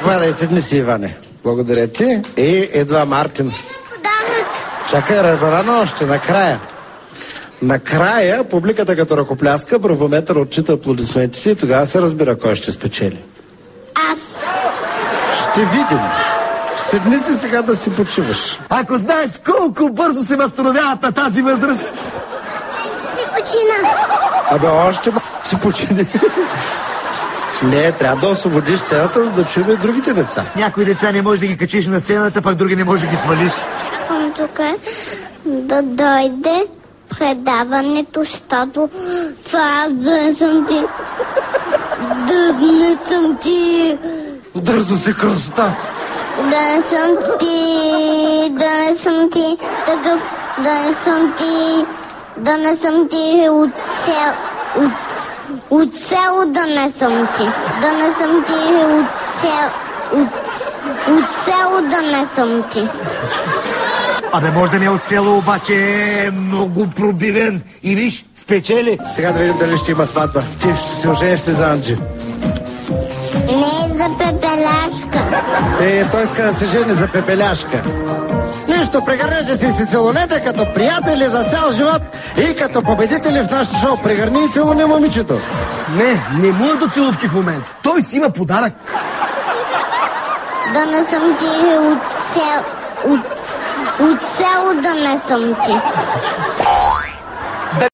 Заповядай, седни си, Иване. Благодаря ти. И едва Мартин. Подарък. Чакай, рано още, накрая. Накрая публиката като ръкопляска, бравометър отчита аплодисментите и тогава се разбира кой ще спечели. Аз. Ще видим. Седни си сега да си почиваш. Ако знаеш колко бързо се възстановяват на тази възраст. Си почина. Абе, още си почини. Не, трябва да освободиш сцената, за да чуем и другите деца. Някои деца не можеш да ги качиш на сцената, пак други не можеш да ги свалиш. Чакам тук да дойде предаването, защото това аз да не съм ти. Да не съм ти. Дързо си, красота. Да не съм ти такъв, да не съм ти от село, да не съм ти от село, да не съм ти. Абе, може да не е от село, обаче е много пробивен. И виж, спечели. Сега да видим дали ще има сватба. Ти ще се ожениш ли за Анджи? Не за пепеляшка. Той иска да се жени за пепеляшка. Нищо, прегърнете си целунете като приятели за цял живот и като победители в нашото шоу. Прегърни и целуни момичето. Не му е до целувки в момента. Той си има подарък. Да не съм ти от село, да не съм ти.